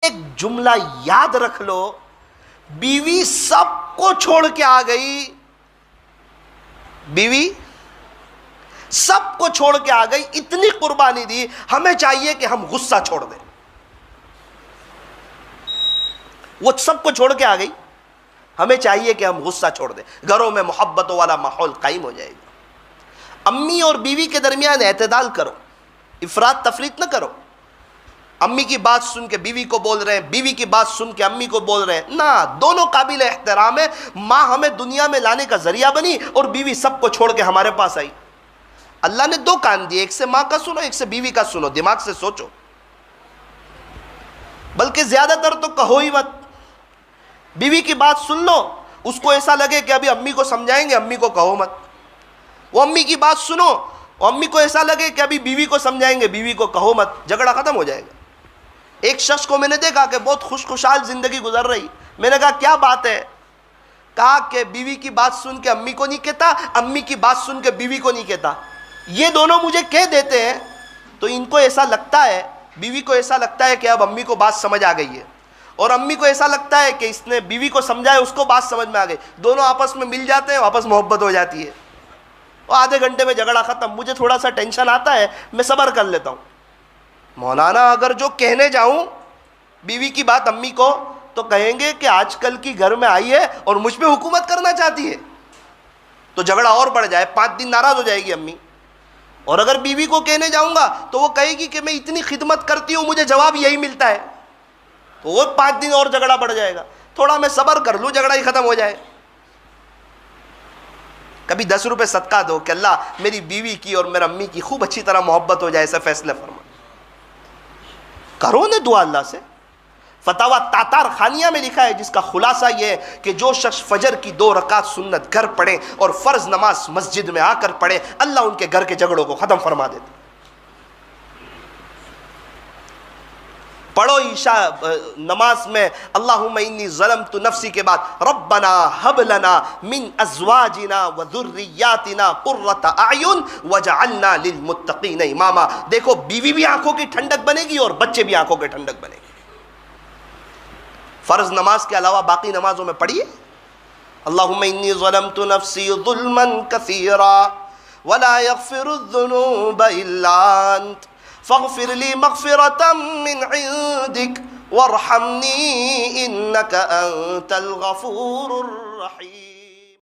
ایک جملہ یاد رکھ لو، بیوی سب کو چھوڑ کے آ گئی، بیوی سب کو چھوڑ کے آ گئی، اتنی قربانی دی، ہمیں چاہیے کہ ہم غصہ چھوڑ دیں۔ وہ سب کو چھوڑ کے آ گئی، ہمیں چاہیے کہ ہم غصہ چھوڑ دیں، گھروں میں محبت والا ماحول قائم ہو جائے گا۔ امی اور بیوی کے درمیان اعتدال کرو، افراط تفریط نہ کرو۔ امی کی بات سن کے بیوی کو بول رہے ہیں، بیوی کی بات سن کے امی کو بول رہے ہیں، نہ، دونوں قابل احترام ہے۔ ماں ہمیں دنیا میں لانے کا ذریعہ بنی اور بیوی سب کو چھوڑ کے ہمارے پاس آئی۔ اللہ نے دو کان دیے، ایک سے ماں کا سنو، ایک سے بیوی کا سنو، دماغ سے سوچو، بلکہ زیادہ تر تو کہو ہی مت۔ بیوی کی بات سن لو، اس کو ایسا لگے کہ ابھی امی کو سمجھائیں گے، امی کو کہو مت۔ وہ امی کی بات سنو، امی کو ایسا لگے کہ ابھی بیوی کو سمجھائیں گے، بیوی کو کہو مت، جھگڑا ختم ہو جائے گا۔ ایک شخص کو میں نے دیکھا کہ بہت خوشحال زندگی گزر رہی، میں نے کہا کیا بات ہے؟ کہا کہ بیوی کی بات سن کے امی کو نہیں کہتا، امی کی بات سن کے بیوی کو نہیں کہتا، یہ دونوں مجھے کہہ دیتے ہیں تو ان کو ایسا لگتا ہے، بیوی کو ایسا لگتا ہے کہ اب امی کو بات سمجھ آ گئی ہے، اور امی کو ایسا لگتا ہے کہ اس نے بیوی کو سمجھا ہے، اس کو بات سمجھ میں آ گئی، دونوں آپس میں مل جاتے ہیں، واپس محبت ہو جاتی ہے، اور آدھے گھنٹے میں جھگڑا ختم۔ مجھے تھوڑا سا ٹینشن آتا ہے، میں صبر کر لیتا ہوں۔ مولانا اگر جو کہنے جاؤں بیوی کی بات امی کو تو کہیں گے کہ آج کل کی گھر میں آئی ہے اور مجھ پہ حکومت کرنا چاہتی ہے، تو جھگڑا اور بڑھ جائے، 5 دن ناراض ہو جائے گی امی۔ اور اگر بیوی کو کہنے جاؤں گا تو وہ کہے گی کہ میں اتنی خدمت کرتی ہوں، مجھے جواب یہی ملتا ہے، تو وہ 5 دن اور جھگڑا بڑھ جائے گا۔ تھوڑا میں صبر کر لوں، جھگڑا ہی ختم ہو جائے۔ کبھی 10 روپے صدقہ دو کہ اللہ میری بیوی کی اور میرے امی کی خوب اچھی طرح محبت ہو جائے، ایسا فیصلہ فرما کرو نے دعا اللہ سے۔ فتاوی تاتار خانیہ میں لکھا ہے، جس کا خلاصہ یہ ہے کہ جو شخص فجر کی 2 رکعت سنت گھر پڑھے اور فرض نماز مسجد میں آ کر پڑھے، اللہ ان کے گھر کے جھگڑوں کو ختم فرما دیتا۔ پڑھو عشاء نماز میں اللہم انی ظلمت نفسی کے بعد ربنا ہب لنا من ازواجنا وذریاتنا قرۃ اعین وجعلنا للمتقین اماما۔ دیکھو بیوی بھی آنکھوں کی ٹھنڈک بنے گی اور بچے بھی آنکھوں کی ٹھنڈک بنے گی۔ فرض نماز کے علاوہ باقی نمازوں میں پڑھیے اللہم انی ظلمت نفسی ظلما کثیرا ولا یغفر الذنوب الا انت فاغفر لی مغفرة من عندک وارحمنی انک انت الغفور الرحیم۔